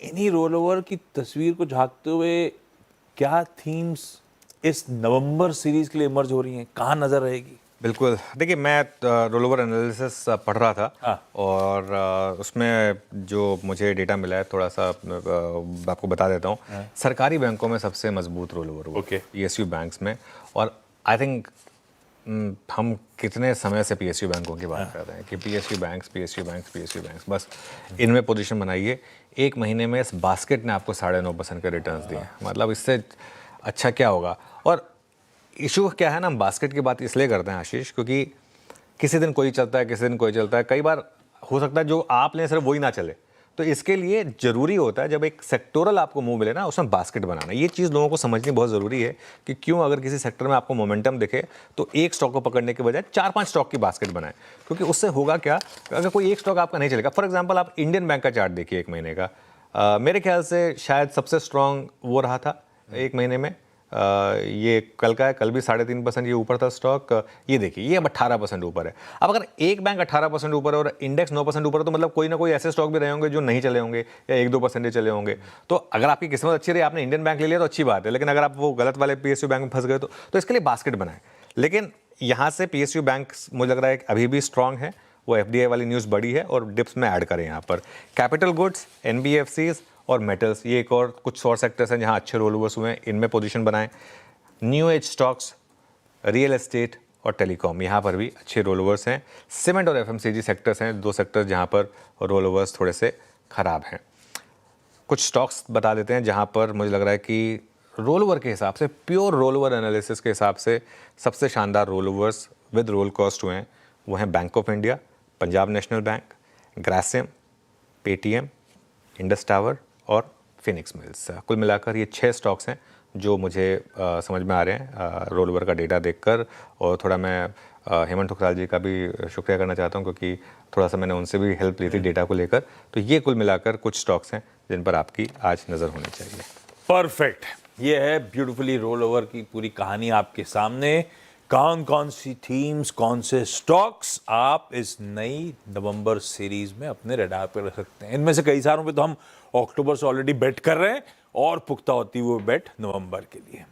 इन्हीं roll over की तस्वीर को झांकते हुए क्या थीम्स इस नवंबर सीरीज के लिए इमर्ज हो रही हैं, कहाँ नजर रहेगी? बिल्कुल, देखिए मैं रोल ओवर एनालिसिस पढ़ रहा था। हाँ। और उसमें जो मुझे डेटा मिला है थोड़ा सा आपको बता देता हूँ। हाँ। सरकारी बैंकों में सबसे मजबूत रोल ओवर हुआ, ओके। पीएसयू बैंक्स में। और आई थिंक हम कितने समय से पीएसयू बैंकों की बात कर रहे हैं कि पीएसयू बैंक्स बस इनमें पोजीशन बनाइए। एक महीने में इस बास्केट ने आपको 9.5% के रिटर्न्स दिए। मतलब इससे अच्छा क्या होगा? और इशू क्या है ना, हम बास्केट की बात इसलिए करते हैं आशीष, क्योंकि किसी दिन कोई चलता है, किसी दिन कोई चलता है। कई बार हो सकता है जो आप लें सिर्फ वही ना चले। तो इसके लिए जरूरी होता है जब एक सेक्टोरल आपको मूव मिले ना, उसमें बास्केट बनाना। ये चीज़ लोगों को समझनी बहुत ज़रूरी है कि क्यों अगर किसी सेक्टर में आपको मोमेंटम दिखे तो एक स्टॉक को पकड़ने के बजाय 4-5 स्टॉक की बास्केट बनाएं। क्योंकि उससे होगा क्या, अगर कोई एक स्टॉक आपका नहीं चलेगा, फॉर एग्जाम्पल आप इंडियन बैंक का चार्ट देखिए एक महीने का, मेरे ख्याल से शायद सबसे स्ट्रांग वो रहा था एक महीने में। ये कल का है, कल भी 3.5% ये ऊपर था स्टॉक। ये देखिए ये अब 18% ऊपर है। अब अगर एक बैंक 18% ऊपर है और इंडेक्स 9% ऊपर है तो मतलब कोई ना कोई ऐसे स्टॉक भी रहे होंगे जो नहीं चले होंगे या 1-2% चले होंगे। तो अगर आपकी किस्मत अच्छी रही, आपने इंडियन बैंक ले लिया तो अच्छी बात है। लेकिन अगर आप वो गलत वाले पीएसयू बैंक में फंस गए तो इसके लिए बास्केट बनाए। लेकिन यहाँ से पीएसयू बैंक मुझे लग रहा है कि अभी भी स्ट्रांग है। वो एफडीआई वाली न्यूज़ बड़ी है और डिप्स में ऐड करें यहाँ पर कैपिटल गुड्स, एनबीएफसीज और मेटल्स। ये एक और कुछ और सेक्टर्स हैं जहाँ अच्छे रोल ओवर्स हुए हैं, इनमें पोजीशन बनाएं। New age stocks, real estate और टेलीकॉम, यहाँ पर भी अच्छे रोल ओवर्स हैं। सीमेंट और एफएमसीजी सेक्टर्स हैं, दो सेक्टर्स जहाँ पर रोल ओवर्स थोड़े से ख़राब हैं। कुछ स्टॉक्स बता देते हैं जहाँ पर मुझे लग रहा है कि रोल ओवर के हिसाब से, प्योर रोल ओवर एनालिसिस के हिसाब से सबसे शानदार rollovers with roll cost हुए हैं। वो हैं bank of India, Punjab national bank, Grasim, Paytm, Indus tower और फिनिक्स मिल्स। कुल मिलाकर ये 6 स्टॉक्स हैं जो मुझे समझ में आ रहे हैं रोल ओवर का डेटा देखकर। और थोड़ा मैं हेमंत ठुकराल जी का भी शुक्रिया करना चाहता हूँ क्योंकि थोड़ा सा मैंने उनसे भी हेल्प ली थी डेटा को लेकर। तो ये कुल मिलाकर कुछ स्टॉक्स हैं जिन पर आपकी आज नज़र होनी चाहिए। परफेक्ट। ये है ब्यूटीफुली रोल ओवर की पूरी कहानी आपके सामने। कौन कौन सी थीम्स, कौन से स्टॉक्स आप इस नई नवंबर सीरीज में अपने रडार पर रख सकते हैं। इनमें से कई सारों पे तो हम अक्टूबर से ऑलरेडी बेट कर रहे हैं और पुख्ता होती वो बेट नवंबर के लिए।